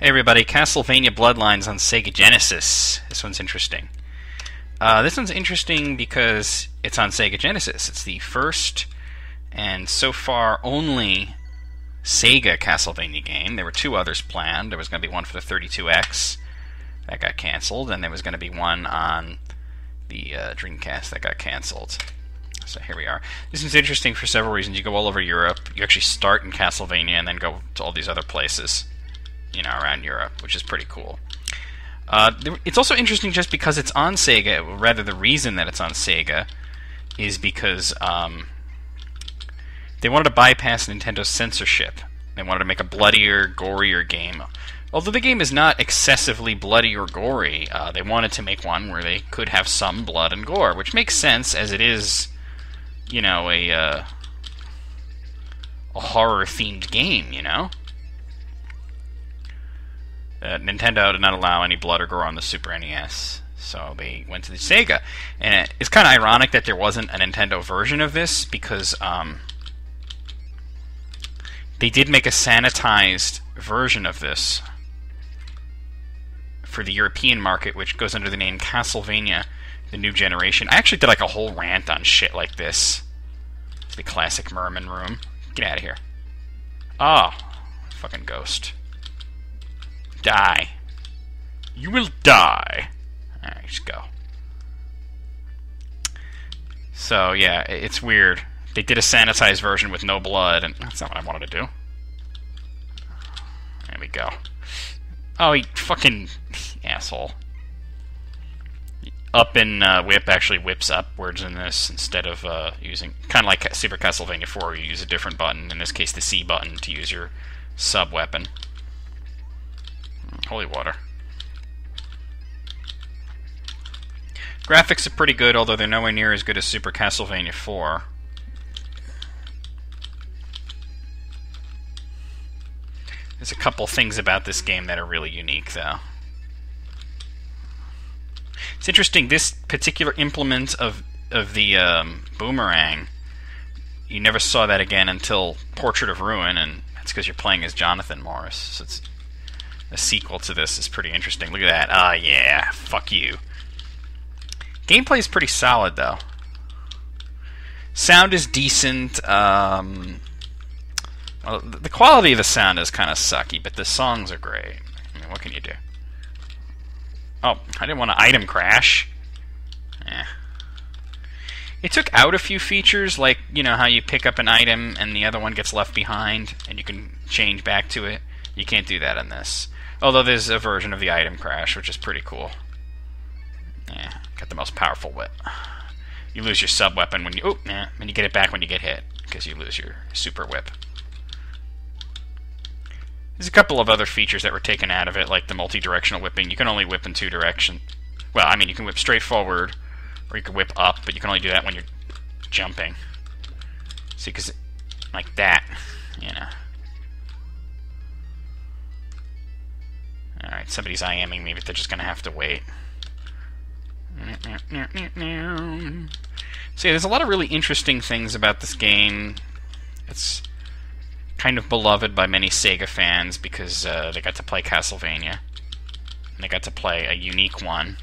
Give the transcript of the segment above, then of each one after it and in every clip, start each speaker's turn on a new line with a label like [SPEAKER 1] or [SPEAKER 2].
[SPEAKER 1] Hey everybody, CastleVania Bloodlines on Sega Genesis. This one's interesting. This one's interesting because it's on Sega Genesis. It's the first and so far only Sega Castlevania game. There were two others planned. There was going to be one for the 32X that got canceled, and there was going to be one on the Dreamcast that got canceled. So here we are. This is interesting for several reasons. You go all over Europe. You actually start in Castlevania and then go to all these other places, you know, around Europe, which is pretty cool. It's also interesting just because it's on Sega. Rather, the reason that it's on Sega is because they wanted to bypass Nintendo's censorship. They wanted to make a bloodier, gorier game. Although the game is not excessively bloody or gory, they wanted to make one where they could have some blood and gore, which makes sense as it is, you know, a horror-themed game, you know? Nintendo did not allow any blood or gore on the Super NES, so they went to the Sega. And it's kind of ironic that there wasn't a Nintendo version of this, because they did make a sanitized version of this for the European market, which goes under the name Castlevania The New Generation. I actually did like a whole rant on shit like this. It's the classic Merman room. Get out of here. Oh, fucking ghost. Die. You will die. Alright, just go. So, yeah, it's weird. They did a sanitized version with no blood, and that's not what I wanted to do. There we go. Oh, he fucking asshole. Up and whip actually whips upwards in this instead of using... Kind of like Super Castlevania 4, where you use a different button. In this case, the C button to use your sub-weapon. Holy water. Graphics are pretty good, although they're nowhere near as good as Super Castlevania 4. There's a couple things about this game that are really unique, though. It's interesting, this particular implement of the boomerang, you never saw that again until Portrait of Ruin, and that's because you're playing as Jonathan Morris. So it's a sequel to this is pretty interesting. Look at that. Ah, yeah. Fuck you. Gameplay is pretty solid, though. Sound is decent. Well, the quality of the sound is kind of sucky, but the songs are great. I mean, what can you do? Oh, I didn't want to item crash. Eh. It took out a few features, like, you know, how you pick up an item and the other one gets left behind, and you can change back to it. You can't do that in this. Although there's a version of the item crash, which is pretty cool. Yeah, got the most powerful whip. You lose your sub-weapon when you... Oh, nah, and you get it back when you get hit, because you lose your super whip. There's a couple of other features that were taken out of it, like the multi-directional whipping. You can only whip in two directions. Well, I mean, you can whip straight forward, or you can whip up, but you can only do that when you're jumping. See, because like that, you know. Alright, somebody's IMing me, but they're just going to have to wait. So yeah, there's a lot of really interesting things about this game. It's kind of beloved by many Sega fans because they got to play Castlevania. And they got to play a unique one.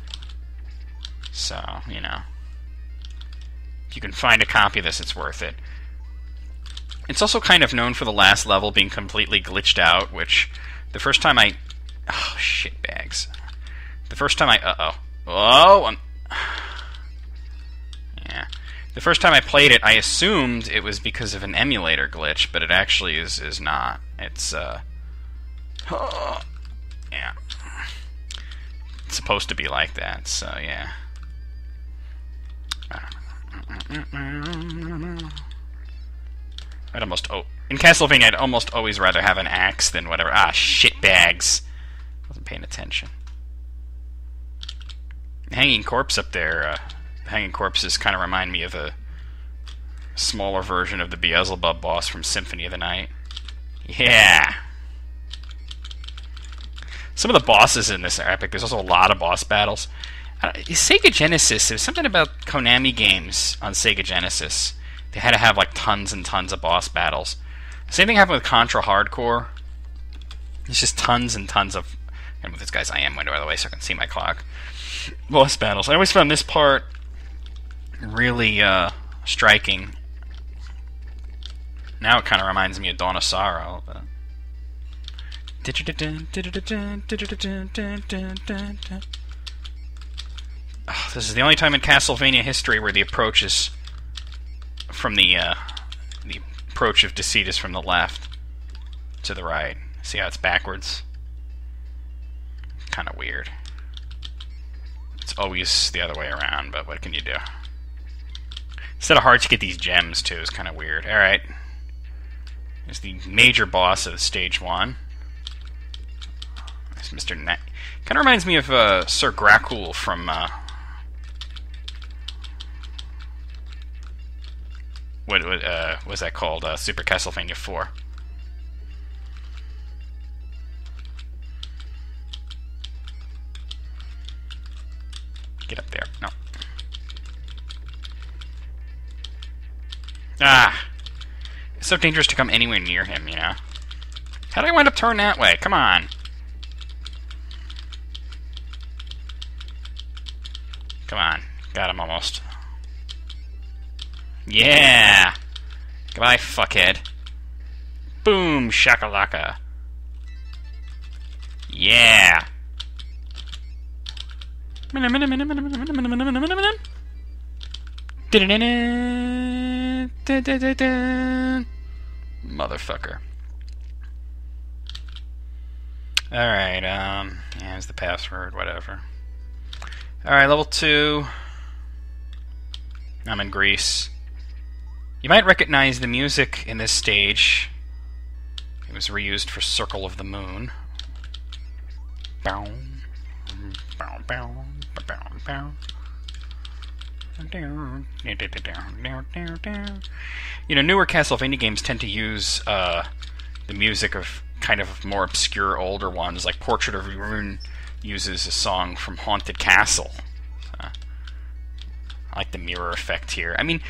[SPEAKER 1] So, you know. If you can find a copy of this, it's worth it. It's also kind of known for the last level being completely glitched out, which the first time I... Oh, shit bags. The first time I... Uh-oh. Oh! Yeah. The first time I played it, I assumed it was because of an emulator glitch, but it actually is not. It's, Oh, yeah. It's supposed to be like that, so yeah. I'd almost... Oh, in Castlevania, I'd almost always rather have an axe than whatever. Ah, shit bags. Wasn't paying attention. The hanging corpse up there, the hanging corpses kind of remind me of a smaller version of the Beelzebub boss from Symphony of the Night. Yeah! Some of the bosses in this are epic. There's also a lot of boss battles. Sega Genesis, there's something about Konami games on Sega Genesis. They had to have like tons and tons of boss battles. Same thing happened with Contra Hardcore. There's just tons and tons of... I'm gonna move this guy's IM window out of the way so I can see my clock. Boss battles. I always found this part really striking. Now it kind of reminds me of Dawn of Sorrow. But... Oh, this is the only time in Castlevania history where the approach is from the approach of deceit is from the left to the right. See how it's backwards? Kind of weird. It's always the other way around, but what can you do? Instead of hearts, you get these gems too. It's kind of weird. All right. Here's the major boss of stage 1. It's Mr. Kind of reminds me of Sir Dracula from what was that called? Super Castlevania 4. Get up there. No. Ah! It's so dangerous to come anywhere near him, you know? How did I wind up turning that way? Come on! Come on. Got him almost. Yeah! Goodbye, fuckhead. Boom! Shakalaka. Yeah! Motherfucker. Alright, yeah, here's the password, whatever. Alright, level 2. I'm in Greece. You might recognize the music in this stage. It was reused for Circle of the Moon. Bow. Bow, bow, bow, bow. You know, newer Castlevania games tend to use the music of kind of more obscure older ones, like Portrait of Rune uses a song from Haunted Castle. I like the mirror effect here. I mean,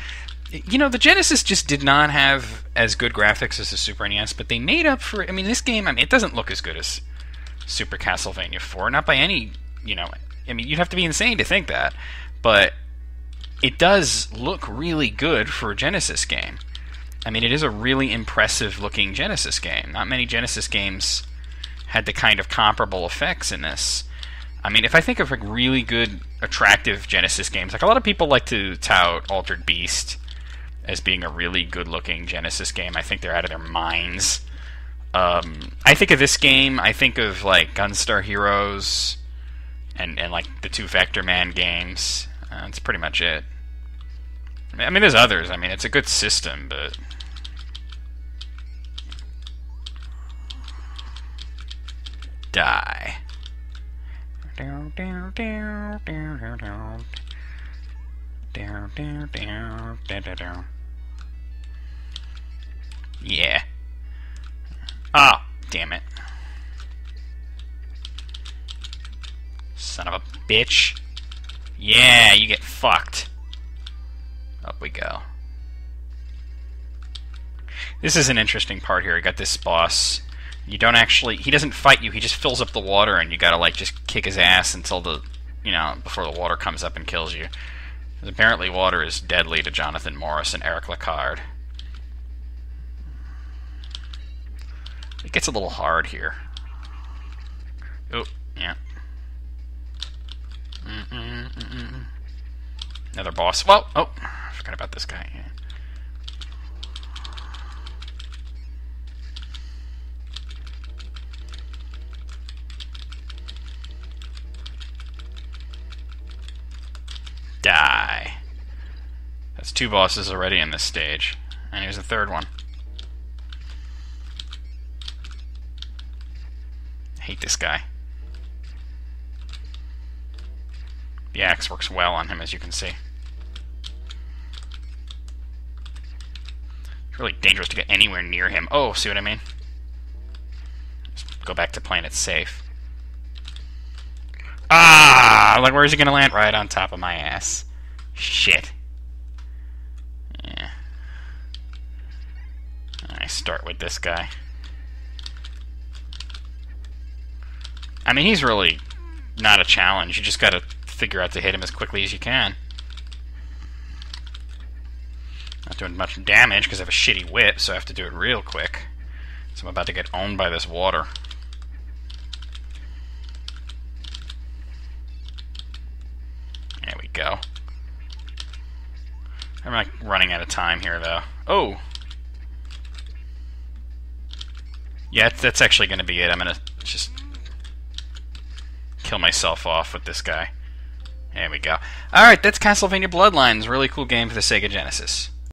[SPEAKER 1] you know, the Genesis just did not have as good graphics as the Super NES, but they made up for it. I mean, this game, I mean, it doesn't look as good as Super Castlevania 4, not by any, you know, I mean, you'd have to be insane to think that, but it does look really good for a Genesis game. I mean, it is a really impressive looking Genesis game. Not many Genesis games had the kind of comparable effects in this. I mean, if I think of like really good, attractive Genesis games, like a lot of people like to tout Altered Beast as being a really good looking Genesis game. I think they're out of their minds. I think of this game, I think of like Gunstar Heroes and like the 2 Vector Man games. That's pretty much it. I mean, there's others. I mean, it's a good system, but... Die. Yeah. Oh, damn it. Son of a bitch. Yeah, you get fucked. Up we go. This is an interesting part here. You got this boss. You don't actually... He doesn't fight you. He just fills up the water, and you gotta, like, just kick his ass until the... You know, before the water comes up and kills you. Because apparently water is deadly to Jonathan Morris and Eric LeCarde. It gets a little hard here. Oh, yeah. Another boss. Well, oh, I forgot about this guy. Yeah. Die. That's 2 bosses already in this stage. And here's the 3rd one. I hate this guy. The axe works well on him, as you can see. It's really dangerous to get anywhere near him. Oh, see what I mean? Just go back to playing it safe. Ah! Like, where is he gonna land? Right on top of my ass. Shit. Yeah. I start with this guy. I mean, he's really not a challenge. You just gotta figure out to hit him as quickly as you can. Not doing much damage because I have a shitty whip, so I have to do it real quick. So I'm about to get owned by this water. There we go. I'm like running out of time here, though. Oh! Yeah, that's actually going to be it. I'm going to just kill myself off with this guy. There we go. Alright, that's CastleVania Bloodlines. Really cool game for the Sega Genesis.